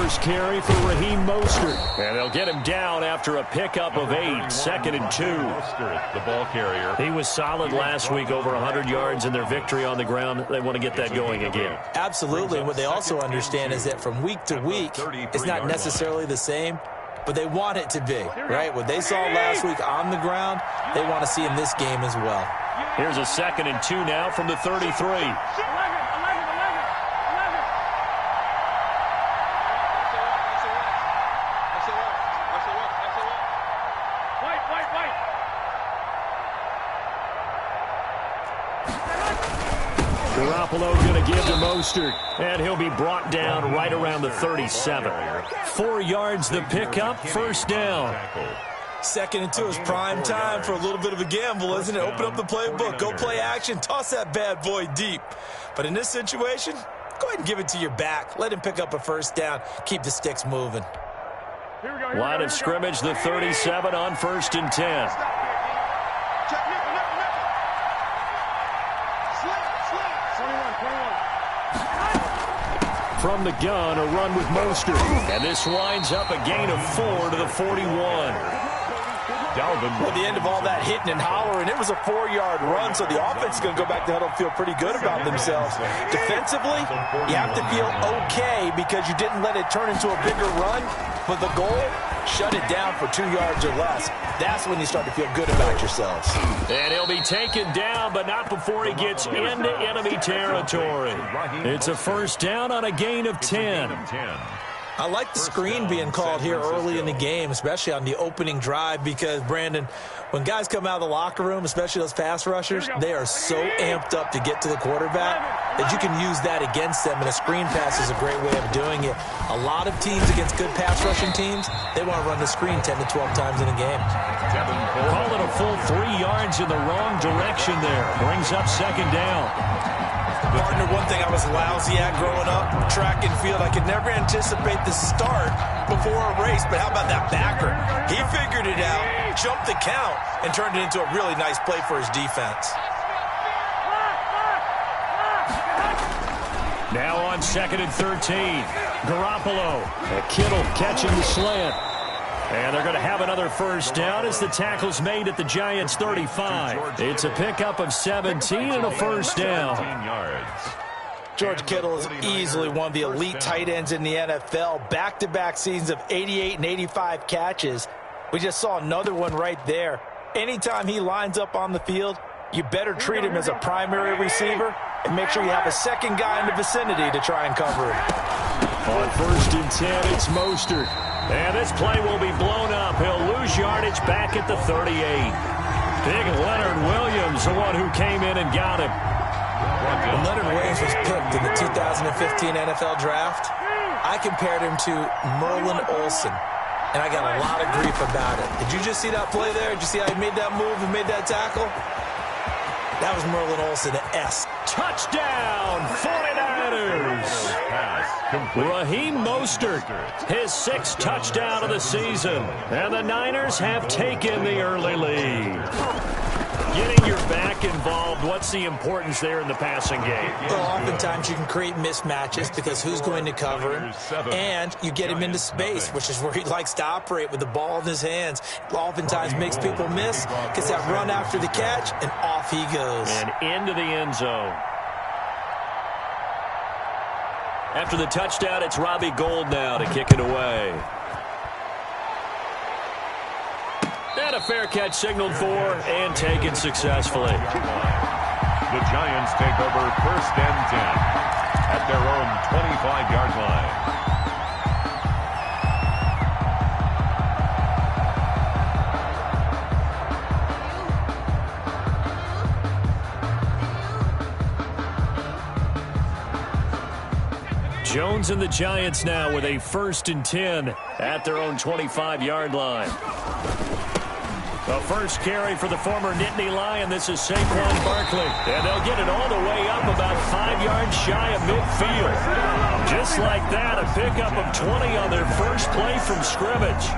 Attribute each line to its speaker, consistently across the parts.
Speaker 1: first carry for Raheem Mostert. And they'll get him down after a pickup of 8, 2nd and 2.
Speaker 2: Mostert, the ball carrier.
Speaker 1: He was solid last week, over 100 yards in their victory on the ground. They want to get that going again.
Speaker 3: Absolutely. And what they also understand is that from week to week, it's not necessarily the same, but they want it to be, right? What they saw last week on the ground, they want to see in this game as well.
Speaker 1: Here's a 2nd and 2 now from the 33. Garoppolo going to give to Mostert, and he'll be brought down right around the 37. 4 yards the pickup, first down.
Speaker 3: 2nd and 2 is prime time for a little bit of a gamble, isn't it? Open up the playbook, go play action, toss that bad boy deep. But in this situation, go ahead and give it to your back. Let him pick up a first down. Keep the sticks moving.
Speaker 1: Line of scrimmage, the 37 on 1st and 10. From the gun, a run with Mostert. And this winds up a gain of 4 to the 41.
Speaker 3: Well, at the end of all that hitting and hollering, it was a 4-yard run, so the offense is going to go back to huddle and feel pretty good about themselves. Defensively, you have to feel okay because you didn't let it turn into a bigger run, but the goal, shut it down for 2 yards or less. That's when you start to feel good about yourselves.
Speaker 1: And he'll be taken down, but not before he gets into enemy territory. It's a first down on a gain of 10.
Speaker 3: I like the screen being called here early in the game, especially on the opening drive, because, Brandon, when guys come out of the locker room, especially those pass rushers, they are so amped up to get to the quarterback that you can use that against them, and a screen pass is a great way of doing it. A lot of teams against good pass rushing teams, they want to run the screen 10 to 12 times in a game.
Speaker 1: Call it a full 3 yards in the wrong direction there. Brings up 2nd down.
Speaker 3: Partner, one thing I was lousy at growing up, track and field, I could never anticipate the start before a race, but how about that backer? He figured it out, jumped the count, and turned it into a really nice play for his defense.
Speaker 1: Now on 2nd and 13. Garoppolo. Kittle catching the slant. And they're going to have another first down as the tackle's made at the Giants' 35. It's a pickup of 17 and a first down.
Speaker 3: George Kittle is easily one of the elite tight ends in the NFL. Back-to-back seasons of 88 and 85 catches. We just saw another one right there. Anytime he lines up on the field, you better treat him as a primary receiver and make sure you have a second guy in the vicinity to try and cover it.
Speaker 1: On 1st and 10, it's Mostert. And this play will be blown up. He'll lose yardage back at the 38. Big Leonard Williams, the one who came in and got him.
Speaker 3: When Leonard Williams was picked in the 2015 NFL Draft, I compared him to Merlin Olsen, and I got a lot of grief about it. Did you just see that play there? Did you see how he made that move and made that tackle? That was Merlin Olsen-esque.
Speaker 1: Touchdown, 49ers! Raheem Mostert, his 6th touchdown of the season. And the Niners have taken the early lead. Getting your back involved, what's the importance there in the passing game?
Speaker 3: Well, oftentimes you can create mismatches because who's going to cover him, and you get him into space, which is where he likes to operate with the ball in his hands. Oftentimes makes people miss, gets that run after the catch, and off he goes.
Speaker 1: And into the end zone. After the touchdown, it's Robbie Gould now to kick it away. And a fair catch signaled for and taken successfully.
Speaker 2: The Giants take over 1st and 10 at their own 25-yard line.
Speaker 1: Jones and the Giants now with a 1st and 10 at their own 25-yard line. The first carry for the former Nittany Lion. This is Saquon Barkley. And they'll get it all the way up about 5 yards shy of midfield. Just like that, a pickup of 20 on their first play from scrimmage.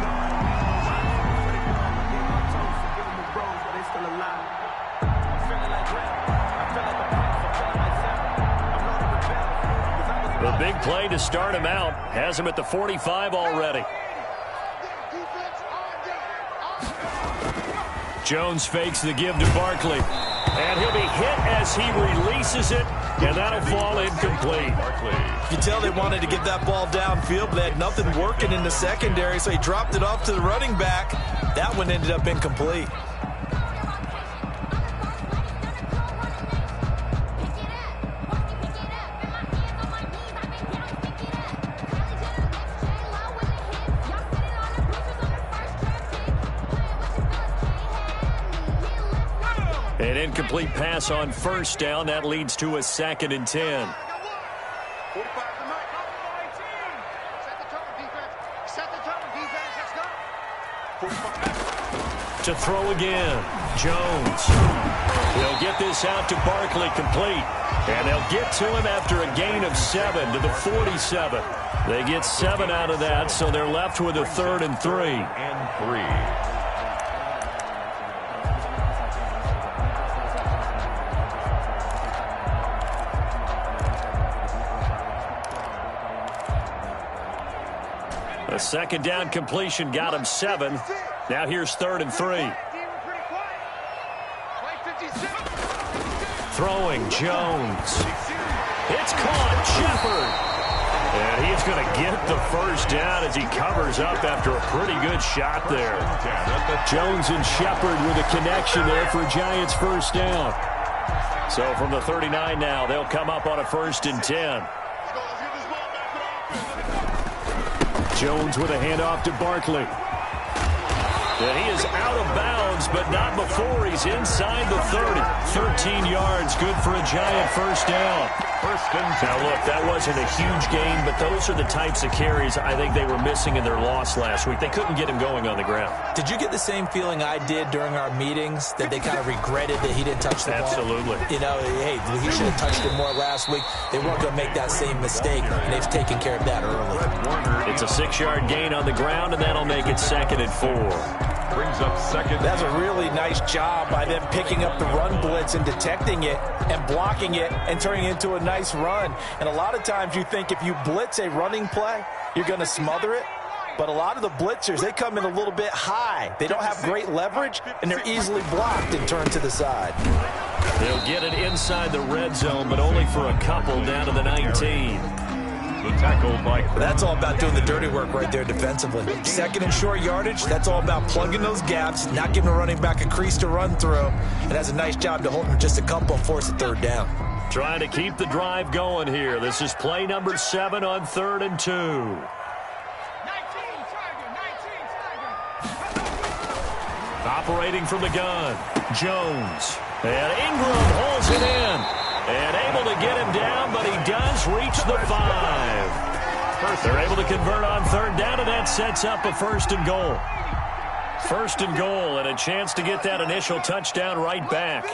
Speaker 1: The big play to start him out. Has him at the 45 already. Jones fakes the give to Barkley. And he'll be hit as he releases it, and that'll fall incomplete.
Speaker 3: You can tell they wanted to get that ball downfield, but they had nothing working in the secondary, so he dropped it off to the running back. That one ended up incomplete.
Speaker 1: An incomplete pass on first down. That leads to a 2nd and 10. To throw again. Jones. He'll get this out to Barkley, complete. And they'll get to him after a gain of 7 to the 47. They get 7 out of that, so they're left with a 3rd and 3. A 2nd down completion got him 7. Now here's 3rd and 3. Throwing Jones. It's caught. Shepard. And he's going to get the first down as he covers up after a pretty good shot there. Jones and Shepard with a connection there for Giants first down. So from the 39 now, they'll come up on a 1st and 10. Jones with a handoff to Barkley. And he is out of bounds, but not before he's inside the 30. 13 yards, good for a Giant first down. Now, look, that wasn't a huge gain, but those are the types of carries I think they were missing in their loss last week. They couldn't get him going on the ground.
Speaker 3: Did you get the same feeling I did during our meetings, that they kind of regretted that he didn't touch the ball?
Speaker 1: Absolutely.
Speaker 3: You know, hey, he should have touched it more last week. They weren't going to make that same mistake, and they've taken care of that early.
Speaker 1: It's a 6-yard gain on the ground, and that'll make it 2nd and 4.
Speaker 2: Brings up 2nd.
Speaker 3: That's a really nice job by them picking up the run blitz and detecting it and blocking it and turning it into a nice run. And a lot of times you think if you blitz a running play, you're going to smother it. But a lot of the blitzers, they come in a little bit high. They don't have great leverage, and they're easily blocked and turned to the side.
Speaker 1: They'll get it inside the red zone, but only for a couple down to the 19.
Speaker 2: The tackle by...
Speaker 3: That's all about doing the dirty work right there defensively. 2nd and short yardage, that's all about plugging those gaps, not giving a running back a crease to run through. And has a nice job to hold him just a couple and force a 3rd down.
Speaker 1: Trying to keep the drive going here. This is play number 7 on 3rd and 2. Operating from the gun, Jones. And Ingram holds it in. And able to get him down, but he does reach the 5. They're able to convert on 3rd down, and that sets up a 1st and goal. 1st and goal, and a chance to get that initial touchdown right back.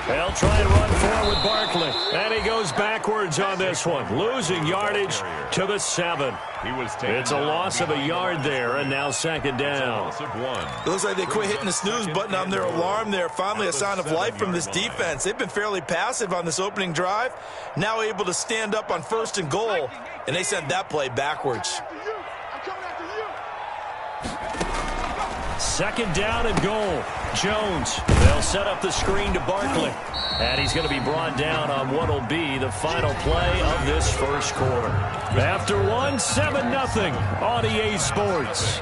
Speaker 1: They'll try and run forward with Barkley. And he goes backwards on this one. Losing yardage to the 7. It's a loss of a yard there, and now 2nd down.
Speaker 3: It looks like they quit hitting the snooze button on their alarm there. Finally a sign of life from this defense. They've been fairly passive on this opening drive. Now able to stand up on 1st and goal, and they sent that play backwards.
Speaker 1: 2nd down and goal. Jones. They'll set up the screen to Barkley. And he's going to be brought down on what will be the final play of this first quarter. After 1, 7-0 on EA Sports.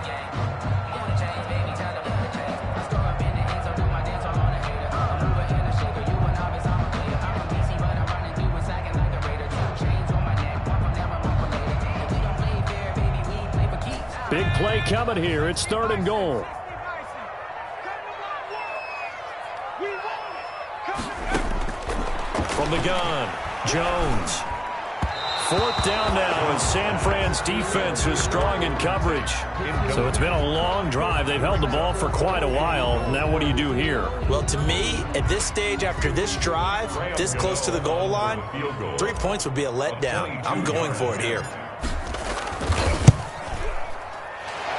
Speaker 1: Big play coming here. It's 3rd and goal. From the gun, Jones. 4th down now, and San Fran's defense is strong in coverage. So it's been a long drive. They've held the ball for quite a while. Now what do you do here?
Speaker 3: Well, to me, at this stage, after this drive, this close to the goal line, 3 points would be a letdown. I'm going for it here.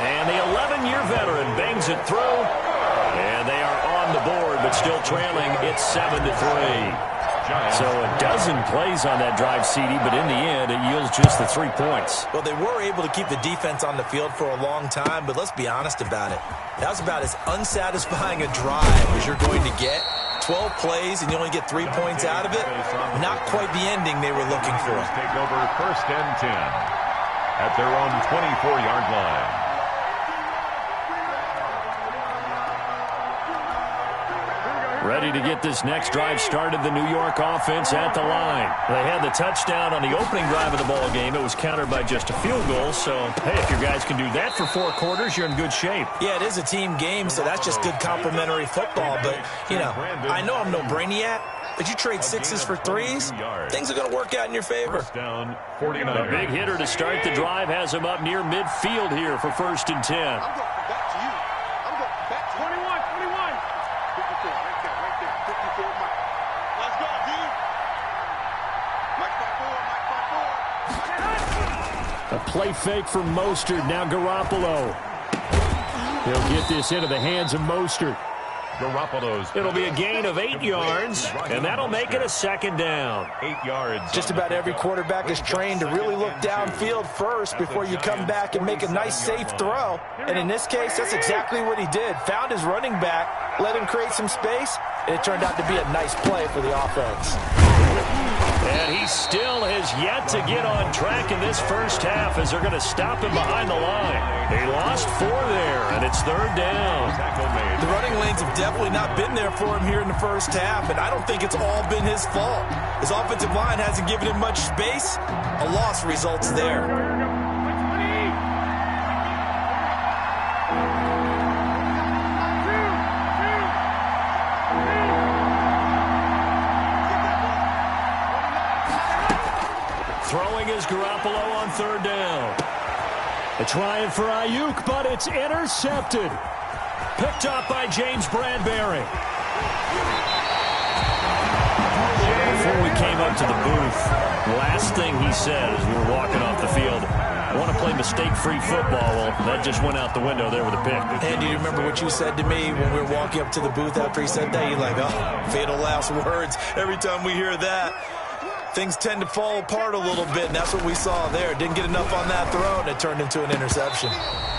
Speaker 1: And the 11-year veteran bangs it through. And they are on the board, but still trailing. It's 7-3. So a dozen plays on that drive, CD, but in the end, it yields just the 3 points.
Speaker 3: Well, they were able to keep the defense on the field for a long time, but let's be honest about it. That was about as unsatisfying a drive as you're going to get. 12 plays, and you only get 3 points out of it. Not quite the ending they were looking for.
Speaker 2: Take over 1st and 10 at their own 24-yard line.
Speaker 1: Ready to get this next drive started, the New York offense at the line. They had the touchdown on the opening drive of the ball game. It was countered by just a field goal. So, hey, if your guys can do that for 4 quarters, you're in good shape.
Speaker 3: Yeah, it is a team game, so that's just good complimentary football. But, you know, I know I'm no brainiac, but you trade 6s for 3s, things are going to work out in your favor.
Speaker 2: Down 49.
Speaker 1: A big hitter to start the drive has him up near midfield here for 1st and 10. A play fake from Mostert. Now Garoppolo. He'll get this into the hands of Mostert.
Speaker 2: Garoppolo's.
Speaker 1: It'll be a gain of 8 yards, and that'll make it a 2nd down.
Speaker 2: 8 yards.
Speaker 3: Just about every quarterback is trained to really look downfield first before you come back and make a nice, safe throw. And in this case, that's exactly what he did. Found his running back, let him create some space, and it turned out to be a nice play for the offense.
Speaker 1: And he still has yet to get on track in this first half as they're going to stop him behind the line. He lost 4 there, and it's 3rd down.
Speaker 3: The running lanes have definitely not been there for him here in the first half, and I don't think it's all been his fault. His offensive line hasn't given him much space. A loss results there.
Speaker 1: Throwing is Garoppolo on 3rd down. A try for Ayuk, but it's intercepted. Picked up by James Bradbury. Before we came up to the booth, last thing he said as we were walking off the field, I want to play mistake-free football. Well, that just went out the window there with a pick.
Speaker 3: And do you remember what you said to me when we were walking up to the booth after he said that? You're like, oh, fatal last words. Every time we hear that, things tend to fall apart a little bit, and that's what we saw there. Didn't get enough on that throw, and it turned into an interception.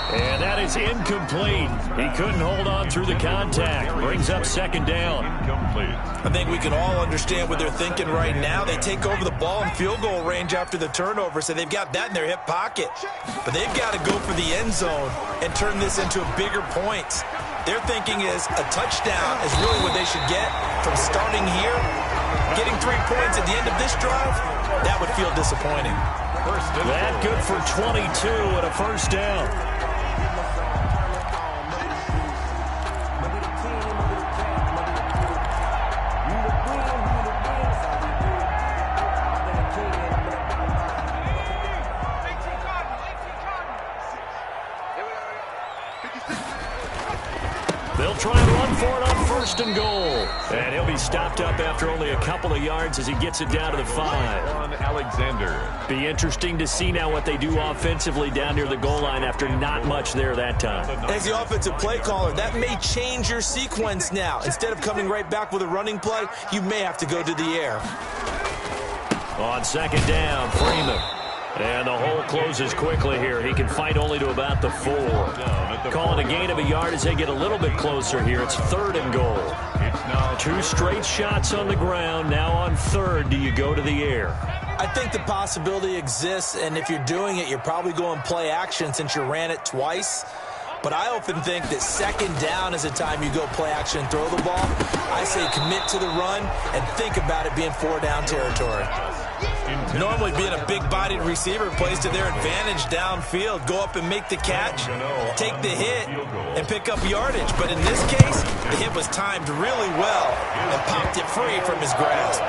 Speaker 1: And that is incomplete. He couldn't hold on through the contact. Brings up 2nd down.
Speaker 2: Incomplete.
Speaker 3: I think we can all understand what they're thinking right now. They take over the ball in field goal range after the turnover, so they've got that in their hip pocket. But they've got to go for the end zone and turn this into a bigger point. Their thinking is a touchdown is really what they should get from starting here. Getting 3 points at the end of this drive, that would feel disappointing.
Speaker 1: That good for 22 and a 1st down. They'll try and run for it on 1st and goal. And he'll be stopped up after only a couple of yards as he gets it down to the 5.
Speaker 2: On Alexander.
Speaker 1: Be interesting to see now what they do offensively down near the goal line after not much there that time.
Speaker 3: As the offensive play caller, that may change your sequence now. Instead of coming right back with a running play, you may have to go to the air.
Speaker 1: On 2nd down, Freeman. And the hole closes quickly here. He can fight only to about the 4. Calling a gain of a yard as they get a little bit closer here. It's 3rd and goal. 2 straight shots on the ground. Now on 3rd, do you go to the air?
Speaker 3: I think the possibility exists, and if you're doing it, you're probably going play action since you ran it twice. But I often think that 2nd down is the time you go play action and throw the ball. I say commit to the run and think about it being 4-down territory. Normally being a big-bodied receiver plays to their advantage downfield. Go up and make the catch, take the hit, and pick up yardage. But in this case, the hit was timed really well and popped it free from his grasp.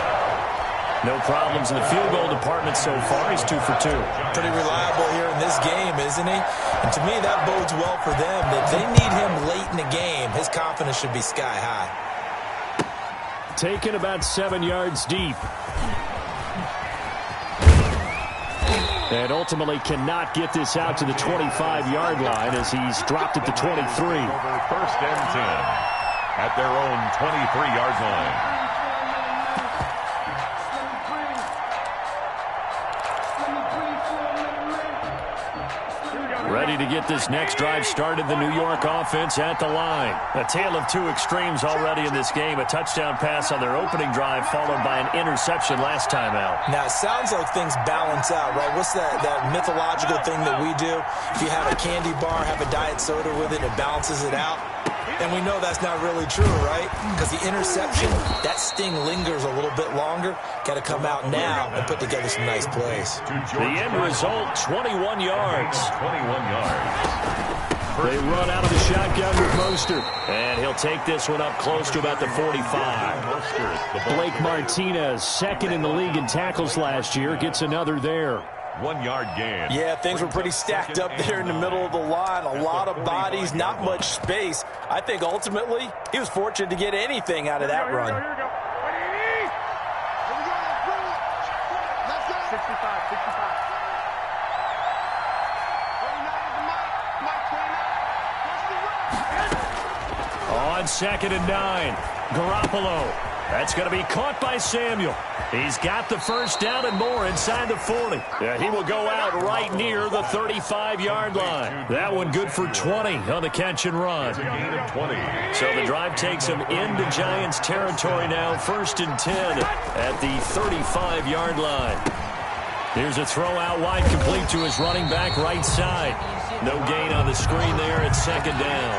Speaker 1: No problems in the field goal department so far. He's 2 for 2.
Speaker 3: Pretty reliable here in this game, isn't he? And to me, that bodes well for them. That they need him late in the game. His confidence should be sky high.
Speaker 1: Taken about 7 yards deep. And ultimately cannot get this out to the 25-yard line as he's dropped at the 23.
Speaker 2: Over 1st and 10 at their own 23-yard line.
Speaker 1: Ready to get this next drive started, the New York offense at the line. A tale of two extremes already in this game. A touchdown pass on their opening drive followed by an interception last time out.
Speaker 3: Now, it sounds like things balance out, right? What's that mythological thing that we do? If you have a candy bar, have a diet soda with it, it balances it out. And we know that's not really true, right? Because the interception, that sting lingers a little bit longer. Got to come out now and put together some nice plays.
Speaker 1: The end result, 21 yards.
Speaker 2: 21 yards.
Speaker 1: They run out of the shotgun with Mostert. And he'll take this one up close to about the 45. Blake Martinez, second in the league in tackles last year, gets another there.
Speaker 2: 1 yard gain.
Speaker 3: Yeah, things were pretty stacked up there in the middle of the line. A lot of bodies, not much space. I think ultimately he was fortunate to get anything out of that run.
Speaker 4: Here we go. 65, 65.
Speaker 1: On 2nd and 9, Garoppolo. That's going to be caught by Samuel. He's got the first down and more inside the 40. Yeah, he will go out right near the 35-yard line. That one good for 20 on the catch and run. So the drive takes him into Giants territory now. 1st and 10 at the 35-yard line. Here's a throw out wide, complete to his running back right side. No gain on the screen there at 2nd down.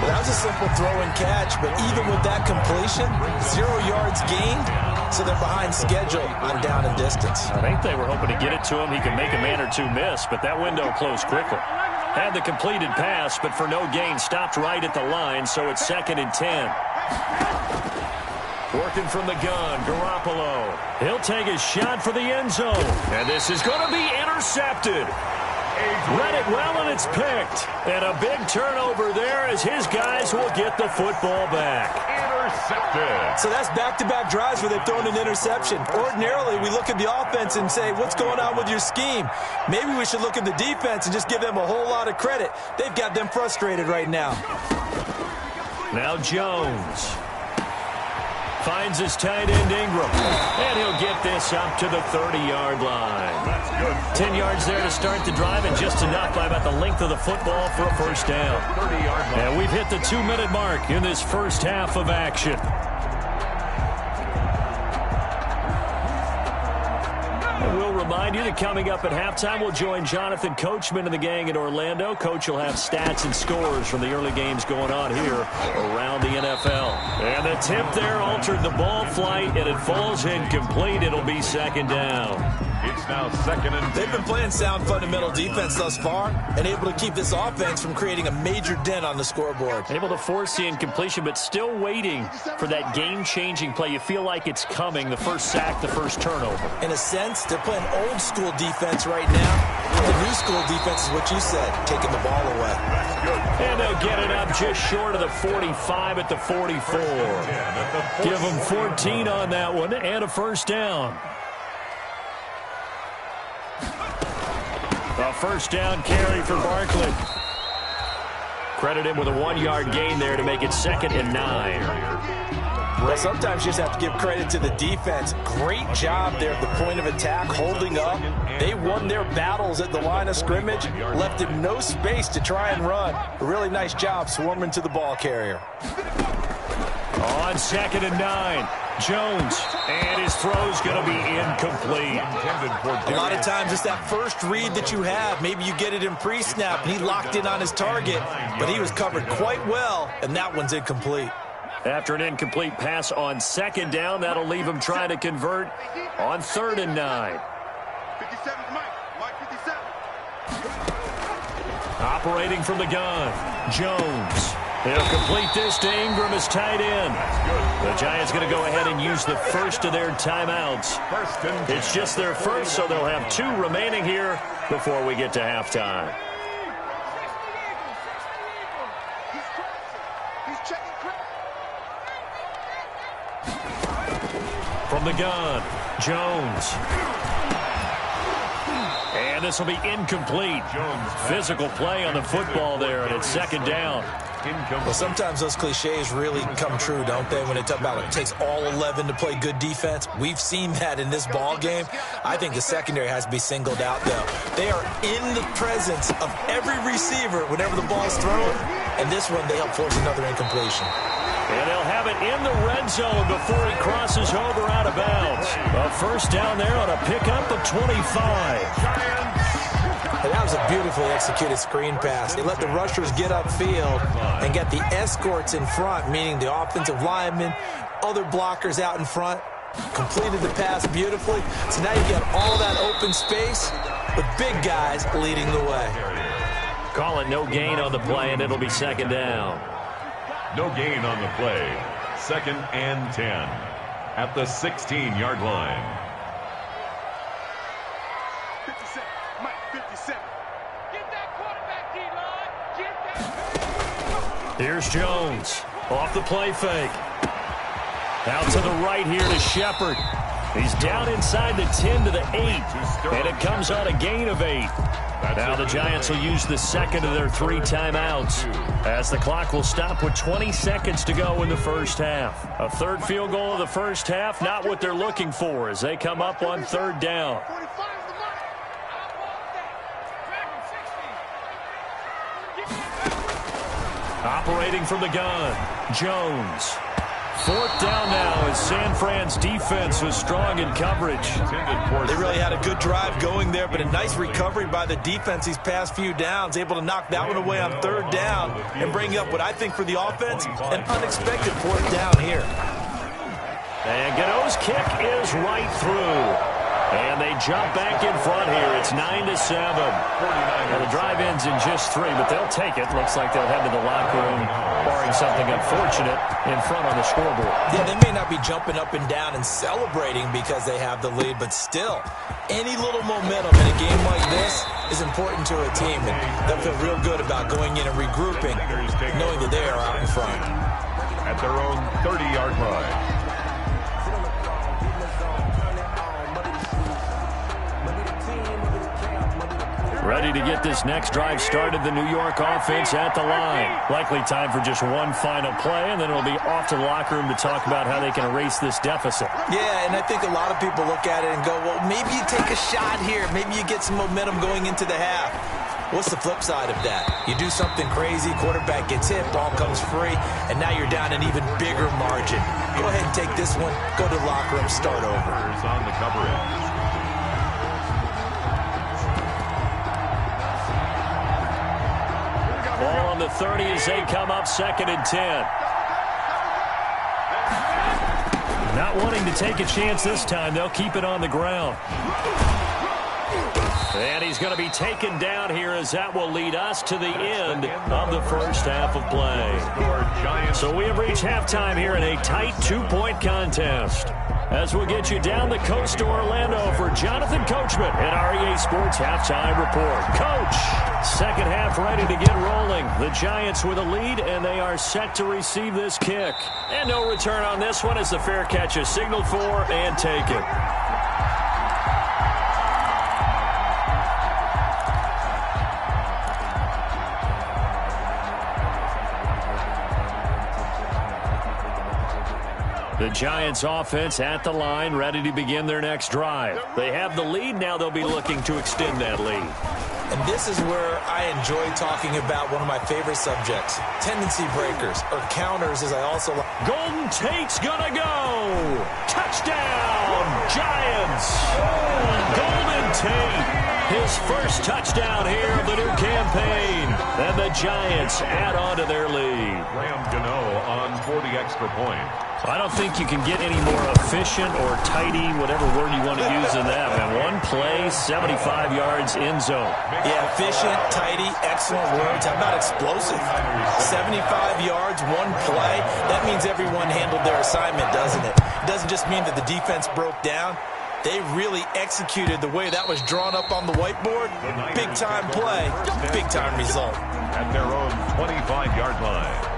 Speaker 3: Well, that was a simple throw and catch, but even with that completion, 0 yards gained, so they're behind schedule on down and distance.
Speaker 1: I think they were hoping to get it to him. He could make a man or two miss, but that window closed quickly. Had the completed pass, but for no gain, stopped right at the line, so it's 2nd and 10. Working from the gun, Garoppolo. He'll take a shot for the end zone. And this is going to be intercepted. Read it well, and it's picked. And a big turnover there as his guys will get the football back.
Speaker 2: Intercepted.
Speaker 3: So that's back-to-back drives where they've thrown an interception. Ordinarily, we look at the offense and say, what's going on with your scheme? Maybe we should look at the defense and just give them a whole lot of credit. They've got them frustrated right now.
Speaker 1: Now Jones finds his tight end Ingram, and he'll get this up to the 30-yard line.
Speaker 2: That's good.
Speaker 1: 10 yards there to start the drive, and just enough by about the length of the football for a first down.
Speaker 2: 30-yard line.
Speaker 1: And we've hit the 2-minute mark in this first half of action. We'll remind you that coming up at halftime, we'll join Jonathan Coachman and the gang in Orlando. Coach will have stats and scores from the early games going on here around the NFL. And the tip there altered the ball flight, and it falls incomplete. It'll be 2nd down.
Speaker 2: It's now 2nd and 10.
Speaker 3: They've been playing sound fundamental defense thus far and able to keep this offense from creating a major dent on the scoreboard.
Speaker 1: Able to force the incompletion, but still waiting for that game-changing play. You feel like it's coming, the first sack, the first turnover.
Speaker 3: In a sense, they're playing old-school defense right now. The new-school defense is what you said, taking the ball away.
Speaker 1: And they'll get it up just short of the 45 at the 44. Give them 14 on that one and a first down. A first down carry for Barkley. Credit him with a 1-yard gain there to make it 2nd and 9.
Speaker 3: Well, sometimes you just have to give credit to the defense. Great job there at the point of attack, holding up. They won their battles at the line of scrimmage, left him no space to try and run. A really nice job swarming to the ball carrier.
Speaker 1: On 2nd and 9, Jones, and his throw's going to be incomplete.
Speaker 3: A lot of times it's that first read that you have. Maybe you get it in pre-snap, and he locked in on his target, but he was covered quite well, and that one's incomplete.
Speaker 1: After an incomplete pass on 2nd down, that'll leave him trying to convert on 3rd and 9.
Speaker 4: 57, Mike 57.
Speaker 1: Operating from the gun, Jones. He'll complete this to Ingram as tight end. The Giants going to go ahead and use the first of their timeouts. It's just their first, so they'll have 2 remaining here before we get to halftime. From the gun, Jones. And this will be incomplete. Physical play on the football there, and it's 2nd down.
Speaker 3: Well, sometimes those cliches really come true, don't they, when they talk about it takes all 11 to play good defense. We've seen that in this ball game. I think the secondary has to be singled out, though. They are in the presence of every receiver whenever the ball's thrown, and this one they help force another incompletion.
Speaker 1: And they'll have it in the red zone before he crosses over out of bounds. A first down there on a pickup of 25.
Speaker 3: And that was a beautifully executed screen pass. They let the rushers get upfield and get the escorts in front, meaning the offensive linemen, other blockers out in front, completed the pass beautifully. So now you get all that open space with big guys leading the way.
Speaker 1: Call it no gain on the play, and it'll be second down.
Speaker 2: No gain on the play. 2nd and 10 at the 16-yard line.
Speaker 4: 57. Mike, 57.
Speaker 5: Get that quarterback, D-line. Get that.
Speaker 1: Here's Jones. Off the play fake. Out to the right here to Shepard. He's down inside the 10 to the 8. And it comes on a gain of 8. Now the Giants will use the second of their 3 timeouts, as the clock will stop with 20 seconds to go in the first half. A third field goal of the first half, not what they're looking for as they come up on 3rd down.
Speaker 4: 45 is the mark.
Speaker 1: Operating from the gun, Jones. 4th down now as San Fran's defense was strong in coverage.
Speaker 3: They really had a good drive going there, but a nice recovery by the defense these past few downs, able to knock that one away on 3rd down and bring up what I think for the offense, an unexpected 4th down here.
Speaker 1: And Gano's kick is right through. And they jump back in front here. It's 9-7. Well, the drive ends in just 3, but they'll take it. Looks like they'll head to the locker room, barring something unfortunate, in front on the scoreboard.
Speaker 3: Yeah, they may not be jumping up and down and celebrating because they have the lead, but still, any little momentum in a game like this is important to a team, and they'll feel real good about going in and regrouping, knowing that they are out in front.
Speaker 2: At their own 30-yard line.
Speaker 1: Ready to get this next drive started, the New York offense at the line. Likely time for just one final play, and then it'll be off to the locker room to talk about how they can erase this deficit.
Speaker 3: Yeah, and I think a lot of people look at it and go, well, maybe you take a shot here. Maybe you get some momentum going into the half. What's the flip side of that? You do something crazy, quarterback gets hit, ball comes free, and now you're down an even bigger margin. Go ahead and take this one, go to the locker room, start over.
Speaker 2: On the coverage.
Speaker 1: Ball on the 30 as they come up 2nd and 10. Not wanting to take a chance this time, they'll keep it on the ground. And he's going to be taken down here as that will lead us to the end of the first half of play. So we have reached halftime here in a tight 2-point contest. As we'll get you down the coast to Orlando for Jonathan Coachman and our EA Sports Halftime Report. Coach, second half ready to get rolling. The Giants with a lead, and they are set to receive this kick. And no return on this one as the fair catch is signaled for and taken. The Giants offense at the line, ready to begin their next drive. They have the lead. Now they'll be looking to extend that lead.
Speaker 3: And this is where I enjoy talking about one of my favorite subjects, tendency breakers, or counters, as I also like.
Speaker 1: Golden Tate's gonna go. Touchdown, Giants. Golden Tate, his first touchdown here of the new campaign. And the Giants add on to their lead.
Speaker 2: Graham Gano on 40 extra points.
Speaker 1: I don't think you can get any more efficient or tidy, whatever word you want to use in that, man. One play, 75 yards in zone.
Speaker 3: Yeah, efficient, tidy, excellent words. How about explosive? 75 yards, one play. That means everyone handled their assignment, doesn't it? It doesn't just mean that the defense broke down. They really executed the way that was drawn up on the whiteboard. Big-time play, big-time result.
Speaker 2: At their own 25-yard line.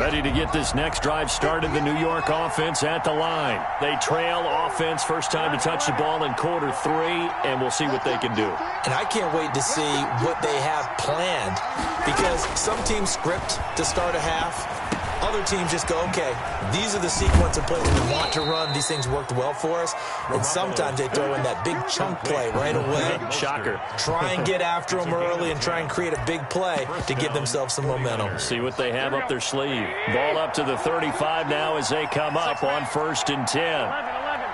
Speaker 1: Ready to get this next drive started, the New York offense at the line. They trail offense, first time to touch the ball in quarter 3, and we'll see what they can do.
Speaker 3: And I can't wait to see what they have planned, because some teams script to start a half. Other teams just go, okay, these are the sequence of plays we want to run. These things worked well for us. And sometimes they throw in that big chunk play right away.
Speaker 1: Shocker.
Speaker 3: Try and get after them early and try and create a big play to give themselves some momentum.
Speaker 1: See what they have up their sleeve. Ball up to the 35 now as they come up on 1st and 10.
Speaker 5: 11.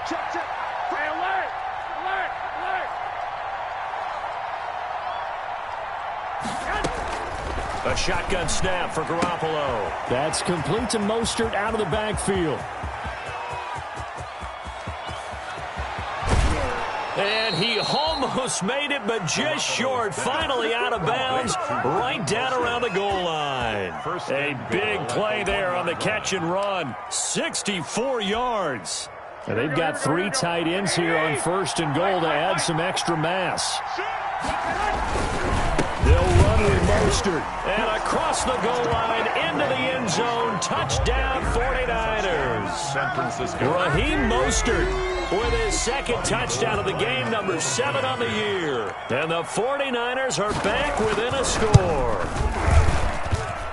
Speaker 5: Check. Hey, alert.
Speaker 1: A shotgun snap for Garoppolo. That's complete to Mostert out of the backfield. And he almost made it, but just short. Finally out of bounds, right down around the goal line. A big play there on the catch and run. 64 yards. And they've got 3 tight ends here on 1st and goal to add some extra mass. They'll run with Mostert. And across the goal line, into the end zone. Touchdown, 49ers.
Speaker 2: San Francisco.
Speaker 1: Raheem Mostert with his 2nd touchdown of the game, number 7 on the year. And the 49ers are back within a score.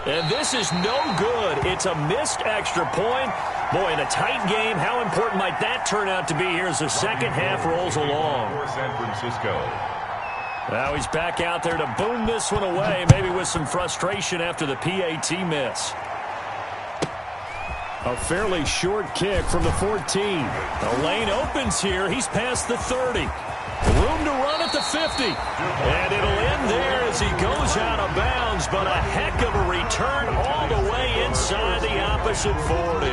Speaker 1: And this is no good. It's a missed extra point. Boy, in a tight game, how important might that turn out to be here as the second half rolls along?
Speaker 2: For San Francisco.
Speaker 1: Now he's back out there to boom this one away, maybe with some frustration after the PAT miss. A fairly short kick from the 14. The lane opens here. He's past the 30. Room to run at the 50. And it'll end there as he goes out of bounds, but a heck of a return all the way inside the opposite 40.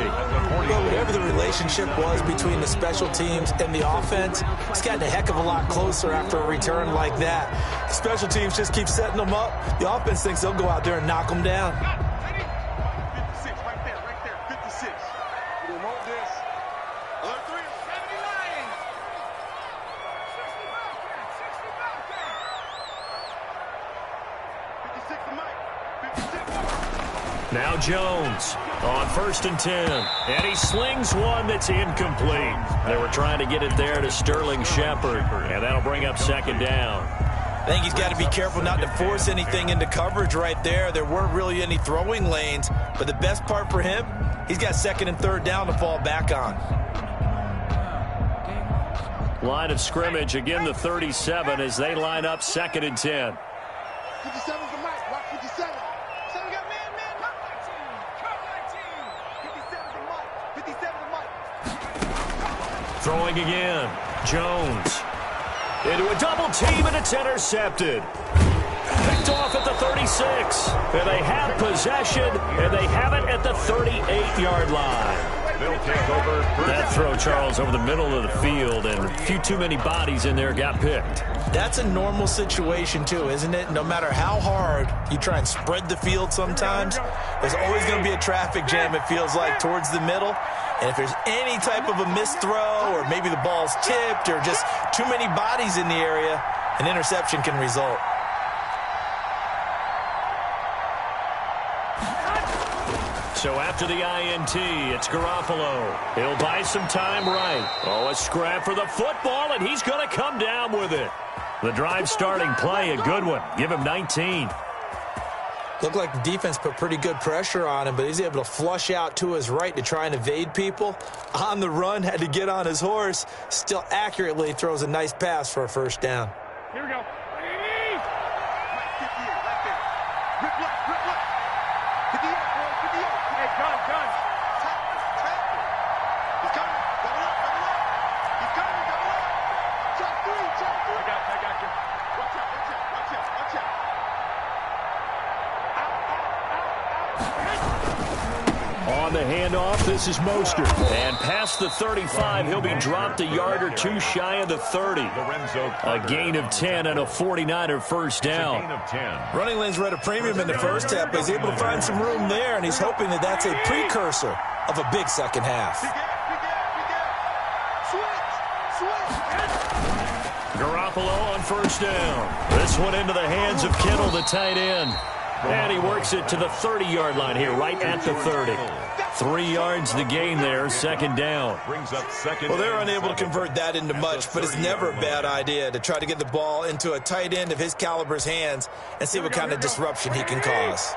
Speaker 3: Well, whatever the relationship was between the special teams and the offense, it's gotten a heck of a lot closer after a return like that. The special teams just keep setting them up. The offense thinks they'll go out there and knock them down.
Speaker 4: 56, right there, 56. We don't want this. Alert 3, 70 Lions. 56 to Mike. 56.
Speaker 1: Now Jones on 1st and 10. And he slings one that's incomplete. They were trying to get it there to Sterling Shepard. And that'll bring up 2nd down.
Speaker 3: I think he's got to be careful not to force anything into coverage right there. There weren't really any throwing lanes. But the best part for him, he's got 2nd and 3rd down to fall back on.
Speaker 1: Line of scrimmage, again the 37 as they line up 2nd and 10.
Speaker 4: 57's the Mike. Watch 57. So we got man. Come 19. 57's the Mike.
Speaker 1: Throwing again. Jones. Into a double team, and it's intercepted. Picked off at the 36. And they have possession, and they have it at the 38-yard line.
Speaker 2: They'll take over.
Speaker 1: That throw, Charles, over the middle of the field, and a few too many bodies in there got picked.
Speaker 3: That's a normal situation, too, isn't it? No matter how hard you try and spread the field sometimes, there's always going to be a traffic jam, it feels like, towards the middle. And if there's any type of a missed throw, or maybe the ball's tipped, or just too many bodies in the area, an interception can result.
Speaker 1: So after the INT, it's Garoppolo. He'll buy some time right. Oh, a scrap for the football, and he's going to come down with it. The drive starting play, a good one. Give him 19.
Speaker 3: Looked like the defense put pretty good pressure on him, but he's able to flush out to his right to try and evade people. On the run, had to get on his horse. Still accurately throws a nice pass for a 1st down.
Speaker 5: Here we go.
Speaker 4: Mike 58, right there. Rip left. 58, boy, 58.
Speaker 5: Hey, gun.
Speaker 4: Tap. He's coming. Double up. He's coming. Double up. Check 3.
Speaker 5: I got you.
Speaker 4: Watch out.
Speaker 1: On the handoff, this is Mostert. And past the 35, he'll be dropped a yard or two shy of the 30. A gain of 10 and a 49er 1st down.
Speaker 2: Gain of 10.
Speaker 3: Running lanes were at a premium in the first half, but he's able to find some room there, and he's hoping that that's a precursor of a big second half.
Speaker 4: Switch.
Speaker 1: Garoppolo on 1st down. This one into the hands of Kittle, the tight end. And he works it to the 30-yard line here, right at the 30. 3 yards the gain there, second down.
Speaker 3: Well, they're unable to convert that into much, but it's never a bad idea to try to get the ball into a tight end of his caliber's hands and see what kind of disruption he can cause.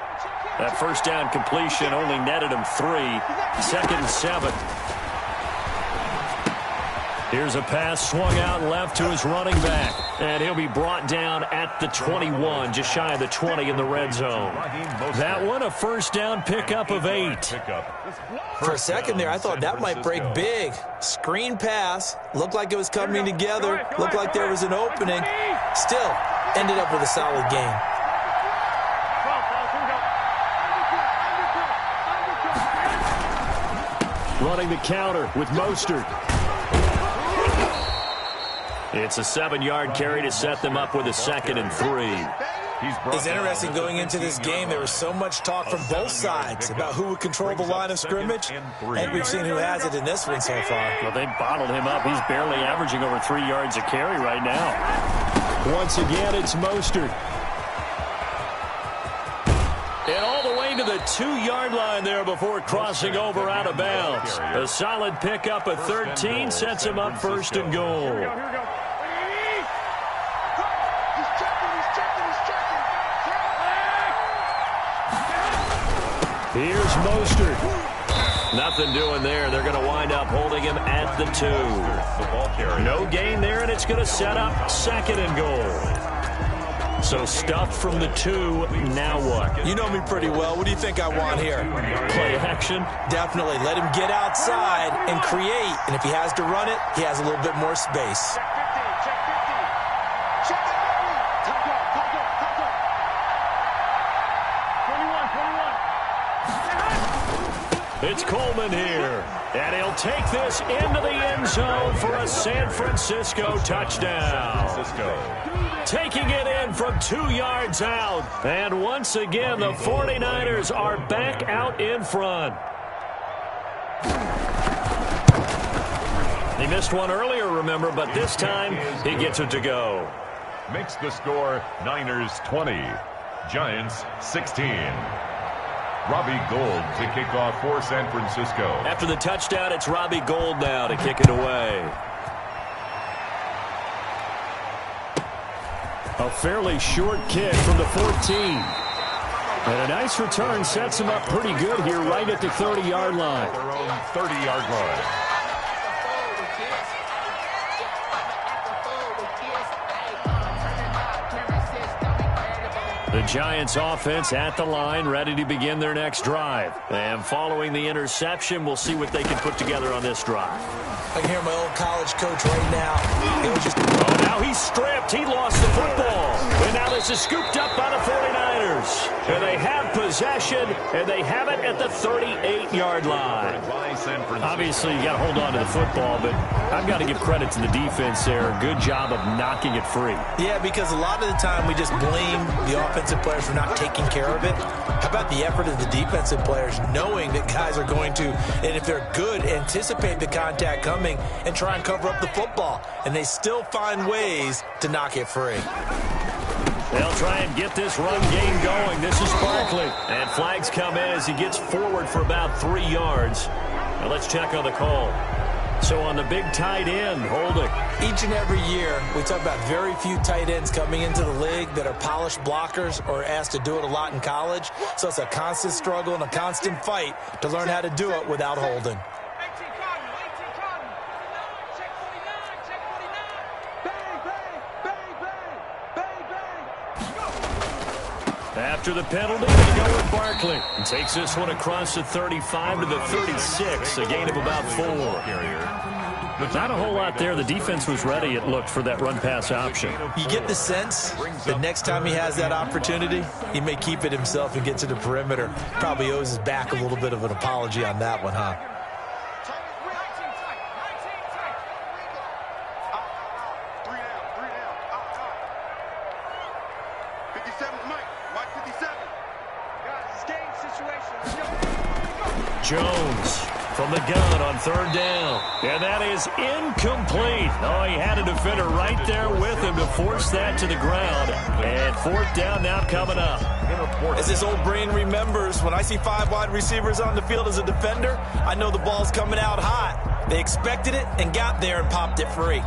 Speaker 1: That first down completion only netted him 3. 2nd and 7. Here's a pass swung out left to his running back. And he'll be brought down at the 21, just shy of the 20 in the red zone. That one, a first down pickup of 8.
Speaker 3: For a second there, I thought that might break big. Screen pass. Looked like it was coming together. Looked like there was an opening. Still, ended up with a solid gain.
Speaker 1: Running the counter with Mostert. It's a 7-yard carry to set them up with a 2nd and 3.
Speaker 3: It's interesting going into this game. There was so much talk from both sides about who would control the line of scrimmage, and we've seen who has it in this one so far.
Speaker 1: Well, they bottled him up. He's barely averaging over 3 yards a carry right now. Once again, it's Mostert. And all the way to the 2-yard line there before crossing over out of bounds. A solid pickup of 13 sets him up 1st and goal. Here's Mostert. Nothing doing there. They're going to wind up holding him at the 2. No gain there, and it's going to set up 2nd and goal. So stuffed from the 2. Now what?
Speaker 3: You know me pretty well. What do you think I want here?
Speaker 1: Play action?
Speaker 3: Definitely. Let him get outside and create. And if he has to run it, he has a little bit more space.
Speaker 1: It's Coleman here, and he'll take this into the end zone for a San Francisco touchdown. Taking it in from 2 yards out, and once again the 49ers are back out in front. He missed one earlier, remember, but this time he gets it to go.
Speaker 2: Makes the score Niners 20, Giants 16. Robbie Gould to kick off for San Francisco.
Speaker 1: After the touchdown, it's Robbie Gould now to kick it away. A fairly short kick from the 14. And a nice return sets him up pretty good here right at the 30-yard line.
Speaker 2: Their own 30-yard line.
Speaker 1: The Giants offense at the line, ready to begin their next drive. And following the interception, we'll see what they can put together on this drive.
Speaker 3: I can hear my old college coach right now.
Speaker 1: Oh, now he's stripped. He lost the football. And now this is scooped up by the 49ers. And they have possession, and they have it at the 38-yard line. Obviously, you got to hold on to the football, but I've got to give credit to the defense there. Good job of knocking it free.
Speaker 3: Yeah, because a lot of the time we just blame the offensive players for not taking care of it. How about the effort of the defensive players knowing that guys are going to, and if they're good, anticipate the contact coming and try and cover up the football. And they still find ways to knock it free.
Speaker 1: They'll try and get this run game going. This is Barkley. And flags come in as he gets forward for about 3 yards. Now let's check on the call. So on the big tight end, holding.
Speaker 3: Each and every year, we talk about very few tight ends coming into the league that are polished blockers or asked to do it a lot in college. So it's a constant struggle and a constant fight to learn how to do it without holding.
Speaker 1: After the penalty, they go with Barkley. And takes this one across the 35 to the 36, a gain of about 4. Not a whole lot there. The defense was ready, it looked, for that run-pass option.
Speaker 3: You get the sense that next time he has that opportunity, he may keep it himself and get to the perimeter. Probably owes his back a little bit of an apology on that one, huh?
Speaker 1: Jones from the gun on third down. And that is incomplete. Oh, he had a defender right there with him to force that to the ground. And fourth down now coming up.
Speaker 3: As this old brain remembers, when I see 5 wide receivers on the field as a defender, I know the ball's coming out hot. They expected it and got there and popped it free.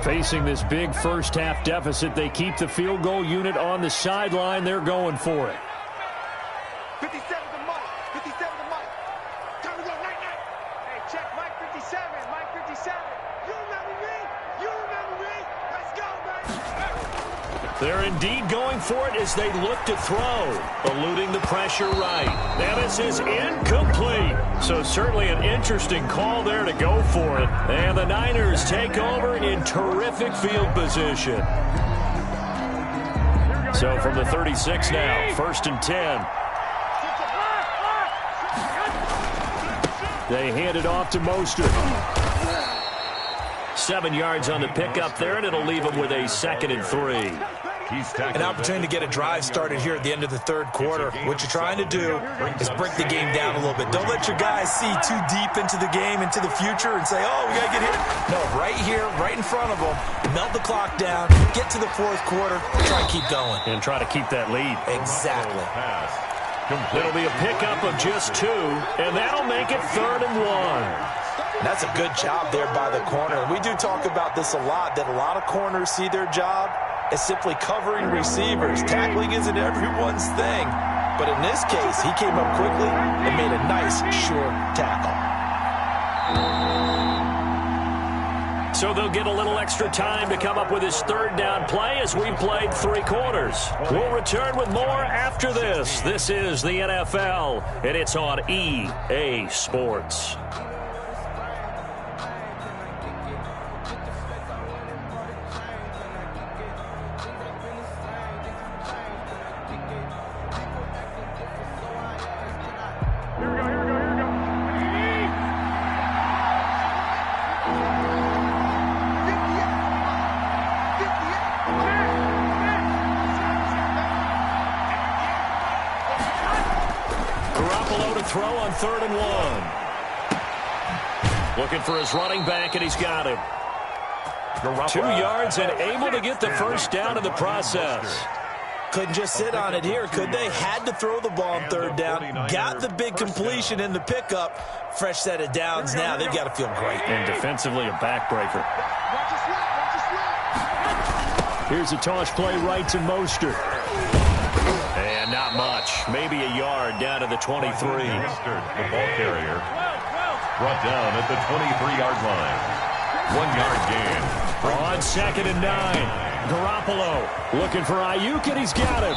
Speaker 1: Facing this big first-half deficit, they keep the field goal unit on the sideline. They're going for it.
Speaker 4: 57 to Mike. 57 to Mike. Time to go. Night, night. Hey, check Mike 57. Mike 57. You remember me? You remember me? Let's go, baby.
Speaker 1: They're indeed going for it as they look to throw, eluding the pressure right. Now this is incomplete. So certainly an interesting call there to go for it. And the Niners take over in terrific field position. So from the 36 now, 1st and 10. They hand it off to Mostert. 7 yards on the pickup there, and it'll leave them with a 2nd and 3.
Speaker 3: An opportunity to get a drive started here at the end of the third quarter. What you're trying to do is break the game down a little bit. Don't let your guys see too deep into the game, into the future, and say, oh, we got to get hit. No, right here, right in front of them, melt the clock down, get to the fourth quarter, and try to keep going.
Speaker 1: And try to keep that lead.
Speaker 3: Exactly.
Speaker 1: It'll be a pickup of just 2, and that'll make it 3rd and 1.
Speaker 3: That's a good job there by the corner. We do talk about this a lot, that a lot of corners see their job as simply covering receivers. Tackling isn't everyone's thing. But in this case, he came up quickly and made a nice, sure tackle.
Speaker 1: So they'll get a little extra time to come up with his 3rd down play as we played 3 quarters. We'll return with more after this. This is the NFL, and it's on EA Sports. Throw on 3rd and 1. Looking for his running back, and he's got him. 2 yards and able to get the first down in the process.
Speaker 3: Couldn't just sit on it here, could they? Had to throw the ball on 3rd down. Got the big completion in the pickup. Fresh set of downs now. They've got to feel great.
Speaker 1: And defensively, a backbreaker. Here's a toss play right to Mostert. And not much. Maybe a yard down to the 23.
Speaker 2: The ball carrier brought down at the 23-yard line. 1-yard gain.
Speaker 1: On 2nd and 9. Garoppolo looking for Ayuk, and he's got him.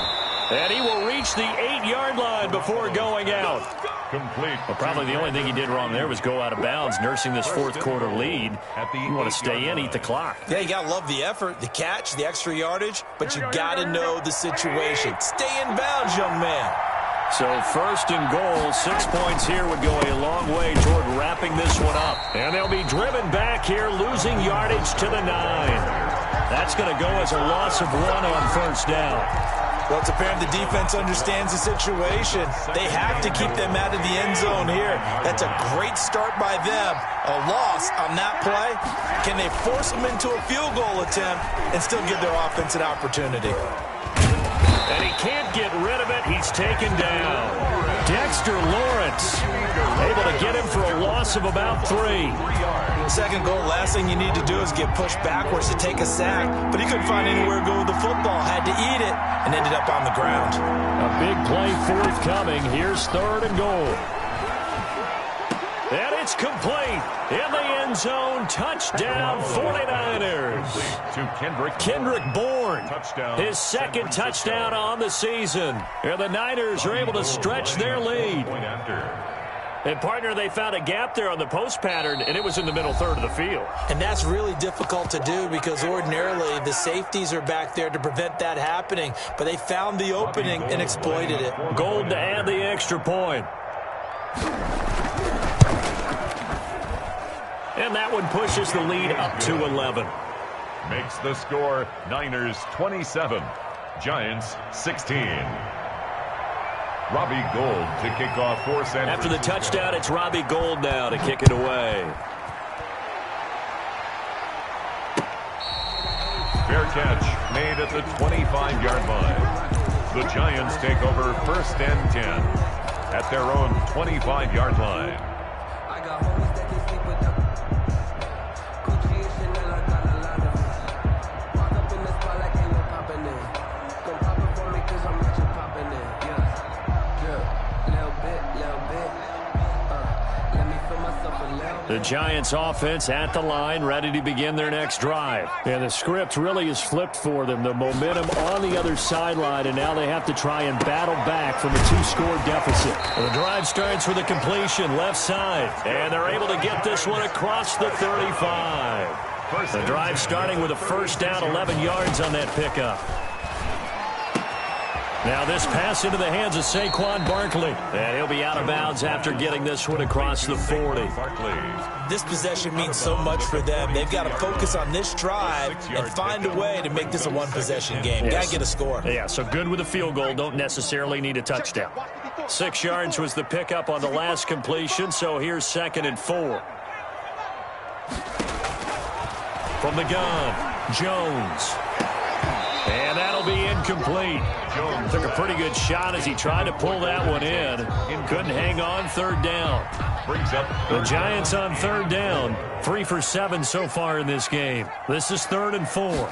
Speaker 1: And he will reach the 8-yard line before going out.
Speaker 2: Complete.
Speaker 1: Well, probably the only thing he did wrong there was go out of bounds, nursing this fourth quarter lead. You want to stay in, eat the clock.
Speaker 3: Yeah, you got to love the effort, the catch, the extra yardage, but you got to know the situation. Stay in bounds, young man.
Speaker 1: So 1st and goal, 6 points here would go a long way toward wrapping this one up. And they'll be driven back here, losing yardage to the 9. That's going to go as a loss of 1 on 1st down.
Speaker 3: Well, it's apparent the defense understands the situation. They have to keep them out of the end zone here. That's a great start by them. A loss on that play. Can they force them into a field goal attempt and still give their offense an opportunity?
Speaker 1: And he can't get rid of it. He's taken down. Dexter Lawrence able to get him for a loss of about 3.
Speaker 3: Second goal, last thing you need to do is get pushed backwards to take a sack. But he couldn't find anywhere to go with the football. Had to eat it and ended up on the ground.
Speaker 1: A big play forthcoming. Here's 3rd and goal. And it's complete. In the end zone, touchdown 49ers.
Speaker 2: To
Speaker 1: Kendrick Bourne, his 2nd touchdown on the season. And the Niners are able to stretch their lead. And, partner, they found a gap there on the post pattern, and it was in the middle third of the field.
Speaker 3: And that's really difficult to do because ordinarily the safeties are back there to prevent that happening. But they found the opening and exploited it.
Speaker 1: Gold to add the extra point. And that one pushes the lead up to 11.
Speaker 2: Makes the score Niners 27, Giants 16. Robbie Gould to kick off for San
Speaker 1: After the
Speaker 2: Francisco.
Speaker 1: touchdown, it's Robbie Gould now to kick it away.
Speaker 2: Fair catch made at the 25-yard line. The Giants take over 1st and 10 at their own 25-yard line.
Speaker 6: I got homies that can sleep with them. Gucci and Chanel, I got a lot of them. Walk up in the spot like ain't no poppin' in. Come pop it for me cause I'm rich and poppin' in. Yeah, little bit. Let me feel myself a little bit.
Speaker 1: The Giants offense at the line, ready to begin their next drive. And the script really is flipped for them. The momentum on the other sideline, and now they have to try and battle back from a 2-score deficit. The drive starts with a completion left side, and they're able to get this one across the 35. The drive starting with a 1st down, 11 yards on that pickup. Now this pass into the hands of Saquon Barkley. And he'll be out of bounds after getting this one across the 40.
Speaker 3: This possession means so much for them. They've got to focus on this drive and find a way to make this a one-possession game.
Speaker 1: Yes.
Speaker 3: Got to get a score.
Speaker 1: Yeah, so good with a field goal. Don't necessarily need a touchdown. 6 yards was the pickup on the last completion, so here's 2nd and 4. From the gun, Jones. And that'll be incomplete. Jones took a pretty good shot as he tried to pull that one in. Couldn't hang on, 3rd down.
Speaker 2: Brings up
Speaker 1: The Giants on 3rd down. 3 for 7 so far in this game. This is 3rd and 4.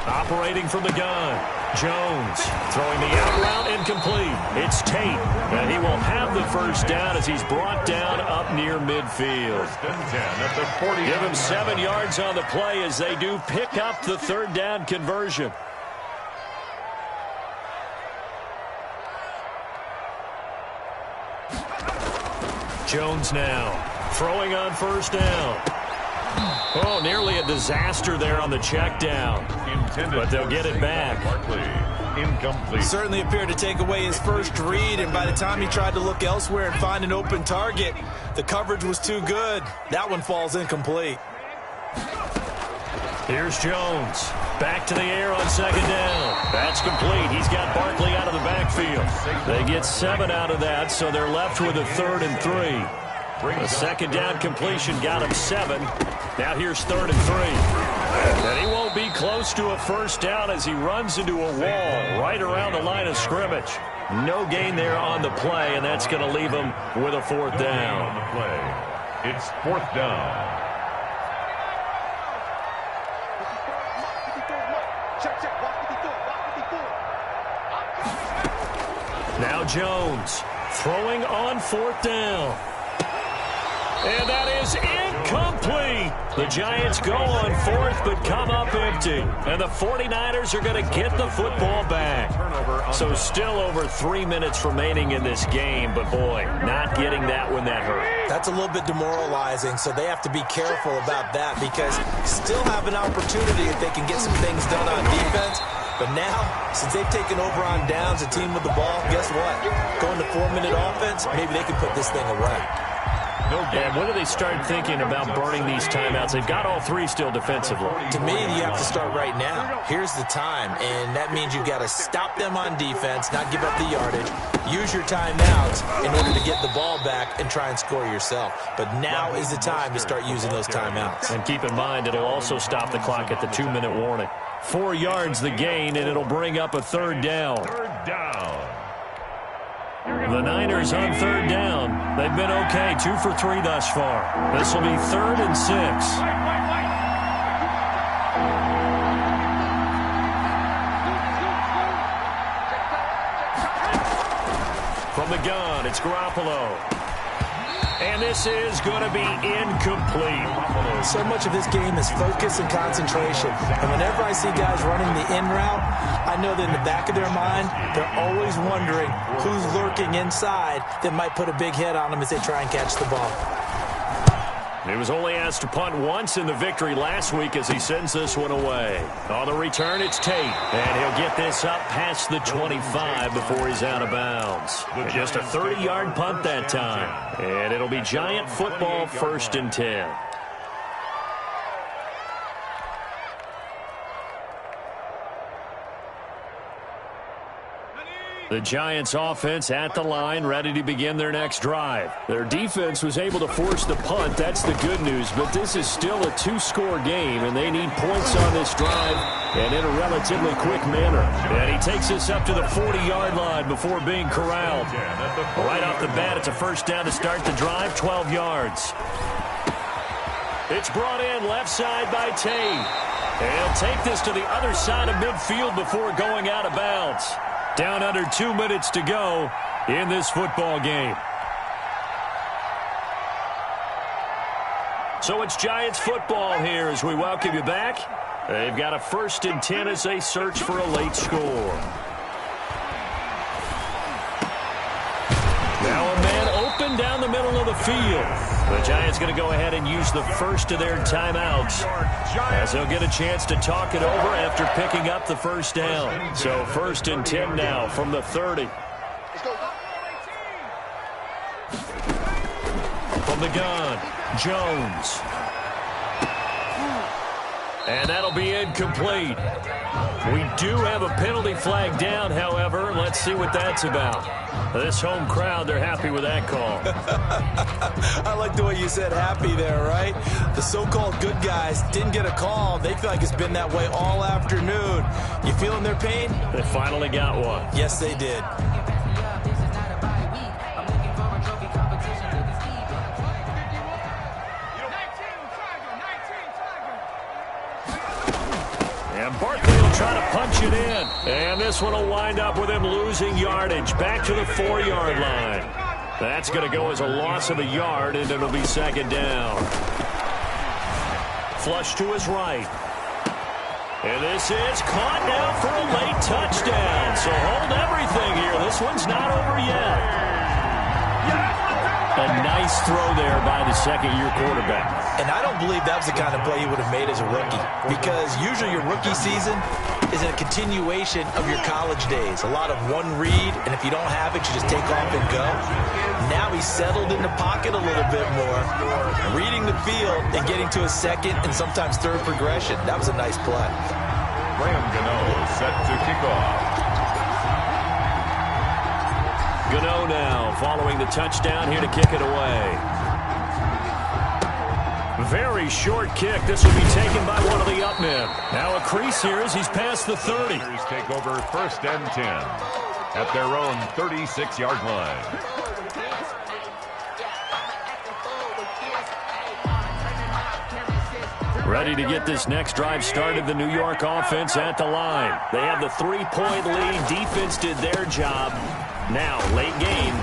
Speaker 1: Operating from the gun. Jones throwing the out route incomplete. It's Tate. And he will have the 1st down as he's brought down up near midfield.
Speaker 2: 1st and 10 at the 40.
Speaker 1: Give him 7 yards on the play as they do pick up the 3rd down conversion. Jones now throwing on 1st down. Oh, nearly a disaster there on the check down. But they'll get it back.
Speaker 2: Barkley, incomplete.
Speaker 3: Certainly appeared to take away his first read, and by the time he tried to look elsewhere and find an open target, the coverage was too good. That one falls incomplete.
Speaker 1: Here's Jones. Back to the air on 2nd down. That's complete. He's got Barkley out of the backfield. They get 7 out of that, so they're left with a 3rd and 3. A 2nd down completion got him 7. Now here's 3rd and 3. And he won't be close to a 1st down as he runs into a wall right around the line of scrimmage. No gain there on the play, and that's going to leave him with a 4th down.
Speaker 2: On the play. It's 4th down.
Speaker 1: Now Jones throwing on 4th down. And that is incomplete. The Giants go on 4th but come up empty. And the 49ers are going to get the football back. So still over 3 minutes remaining in this game. But boy, not getting that one that hurt.
Speaker 3: That's a little bit demoralizing, so they have to be careful about that because still have an opportunity if they can get some things done on defense. But now, since they've taken over on downs, a team with the ball, guess what? Going to 4-minute offense, maybe they can put this thing away.
Speaker 1: And when do they start thinking about burning these timeouts? They've got all 3 still defensively.
Speaker 3: To me, you have to start right now. Here's the time, and that means you've got to stop them on defense, not give up the yardage, use your timeouts in order to get the ball back and try and score yourself. But now is the time to start using those timeouts.
Speaker 1: And keep in mind that it'll also stop the clock at the 2-minute warning. 4 yards the gain, and it'll bring up a 3rd down.
Speaker 2: 3rd down.
Speaker 1: The Niners on 3rd down. They've been okay, 2 for 3 thus far. This will be 3rd and 6. From the gun, it's Garoppolo. And this is going to be incomplete.
Speaker 3: So much of this game is focus and concentration. And whenever I see guys running the in route, I know that in the back of their mind, they're always wondering who's lurking inside that might put a big hit on them as they try and catch the ball.
Speaker 1: He was only asked to punt once in the victory last week as he sends this one away. On the return, it's Tate. And he'll get this up past the 25 before he's out of bounds. Just a 30-yard punt that time. And it'll be Giant football, 1st and 10. The Giants offense at the line, ready to begin their next drive. Their defense was able to force the punt. That's the good news, but this is still a two-score game, and they need points on this drive and in a relatively quick manner. And he takes us up to the 40-yard line before being corralled. Right off the bat, it's a first down to start the drive, 12 yards. It's brought in left side by Tate. And he'll take this to the other side of midfield before going out of bounds. Down under 2 minutes to go in this football game. So it's Giants football here as we welcome you back. They've got a 1st and 10 as they search for a late score. Now a man open down the middle of the field. The Giants going to go ahead and use the first of their timeouts as they'll get a chance to talk it over after picking up the first down. So 1st and 10 now from the 30. From the gun, Jones. And that'll be incomplete. We do have a penalty flag down, however. Let's see what that's about. This home crowd, they're happy with that call.
Speaker 3: I like the way you said happy there, right? The so-called good guys didn't get a call. They feel like it's been that way all afternoon. You feeling their pain?
Speaker 1: They finally got one.
Speaker 3: Yes, they did.
Speaker 1: And Barkley will try to punch it in. And this one will wind up with him losing yardage. Back to the 4-yard line. That's going to go as a loss of a yard, and it'll be 2nd down. Flush to his right. And this is caught now for a late touchdown. So hold everything here. This one's not over yet. A nice throw there by the second-year quarterback.
Speaker 3: And I don't believe that was the kind of play he would have made as a rookie, because usually your rookie season is a continuation of your college days. A lot of one read, and if you don't have it, you just take off and go. Now he's settled in the pocket a little bit more, reading the field and getting to a second and sometimes third progression. That was a nice play.
Speaker 2: Graham Gano set to kick off.
Speaker 1: Gano now following the touchdown here to kick it away. Very short kick. This will be taken by one of the up men. Now a crease here as he's past the 30.
Speaker 2: Take over 1st and 10 at their own 36-yard line.
Speaker 1: Ready to get this next drive started. The New York offense at the line. They have the 3-point lead. Defense did their job. Now, late game.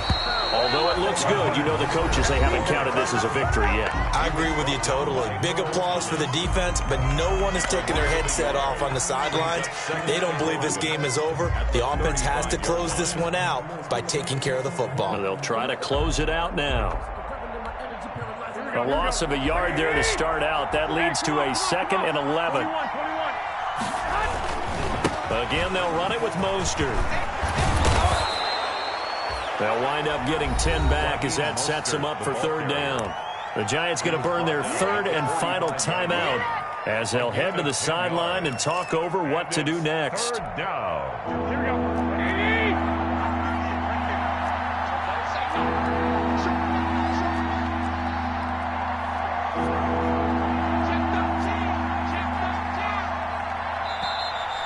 Speaker 1: Although it looks good, you know the coaches, they haven't counted this as a victory yet.
Speaker 3: I agree with you totally. Big applause for the defense, but no one is taking their headset off on the sidelines. They don't believe this game is over. The offense has to close this one out by taking care of the football.
Speaker 1: They'll try to close it out now. A loss of a yard there to start out. That leads to a 2nd and 11. Again, they'll run it with Mostert. They'll wind up getting 10 back as that sets them up for 3rd down. The Giants going to burn their 3rd and final timeout as they'll head to the sideline and talk over what to do next.
Speaker 2: 3rd down.
Speaker 5: Here we go.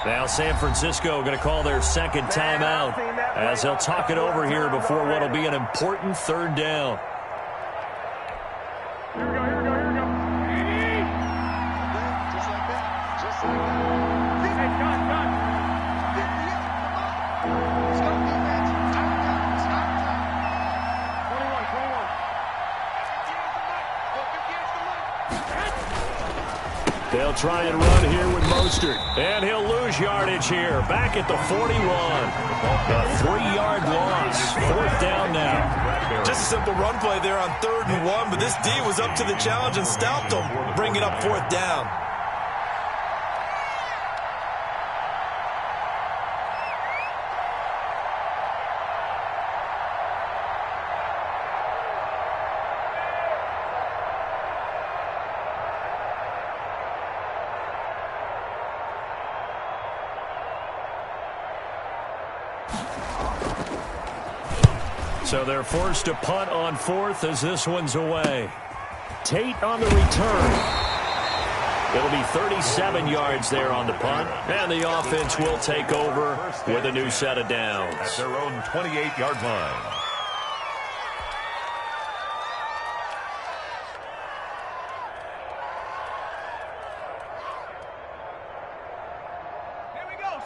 Speaker 1: Now San Francisco going to call their 2nd timeout as they'll talk it over here before what will be an important 3rd down.
Speaker 5: Here we go, here we go, here we go.
Speaker 4: Just like that. Just like that.
Speaker 5: Hey, gun.
Speaker 4: Let's go, defense. Time. Stop time.
Speaker 5: 21.
Speaker 4: 50 is the money.
Speaker 1: They'll try and run here with Mostert. And he'll lose yardage here. Back at the 41. A 3-yard loss. 4th down now.
Speaker 3: Just a simple run play there on 3rd and 1, but this D was up to the challenge and stopped them, bringing up 4th down.
Speaker 1: So they're forced to punt on fourth as this one's away. Tate on the return. It'll be 37 yards there on the punt, and the offense will take over with a new set of downs.
Speaker 2: At their own 28-yard line.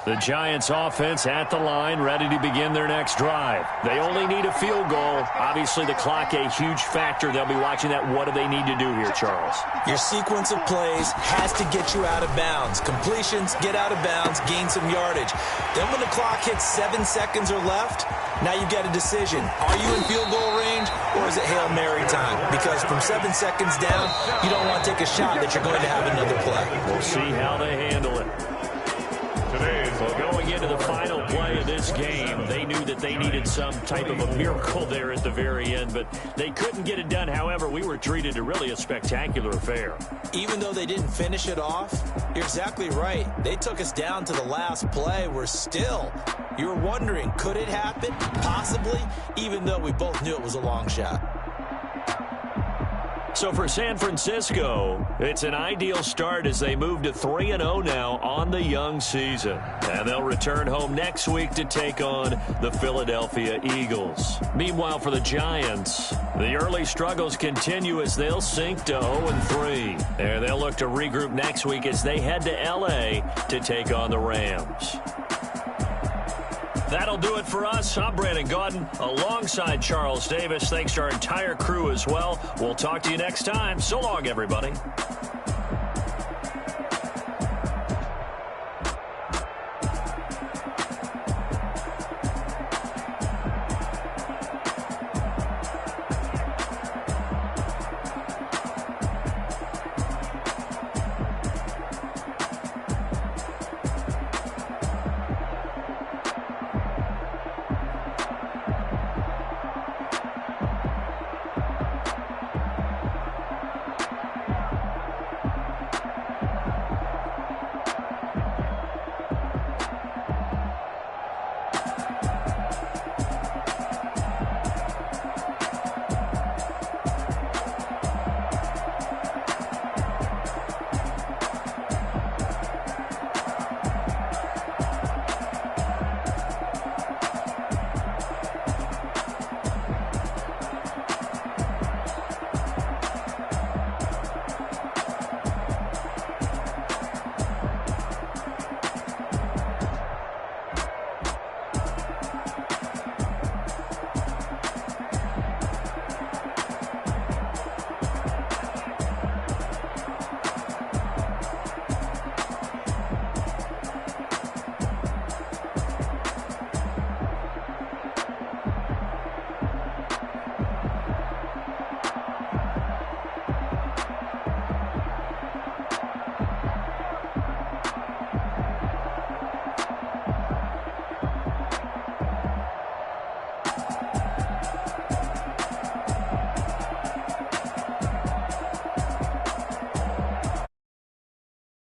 Speaker 1: The Giants offense at the line, ready to begin their next drive. They only need a field goal. Obviously, the clock a huge factor. They'll be watching that. What do they need to do here, Charles?
Speaker 3: Your sequence of plays has to get you out of bounds. Completions, get out of bounds, gain some yardage. Then when the clock hits 7 seconds or left, now you've got a decision. Are you in field goal range, or is it Hail Mary time? Because from 7 seconds down, you don't want to take a shot that you're going to have another play.
Speaker 1: We'll see how they handle it. Well, going into the final play of this game, they knew that they needed some type of a miracle there at the very end, but they couldn't get it done. However, we were treated to really a spectacular affair.
Speaker 3: Even though they didn't finish it off, you're exactly right. They took us down to the last play. We're still, you were wondering, could it happen? Possibly, even though we both knew it was a long shot.
Speaker 1: So for San Francisco, it's an ideal start as they move to 3-0 now on the young season. And they'll return home next week to take on the Philadelphia Eagles. Meanwhile, for the Giants, the early struggles continue as they'll sink to 0-3. And they'll look to regroup next week as they head to L.A. to take on the Rams. That'll do it for us. I'm Brandon Gaudin alongside Charles Davis. Thanks to our entire crew as well. We'll talk to you next time. So long, everybody.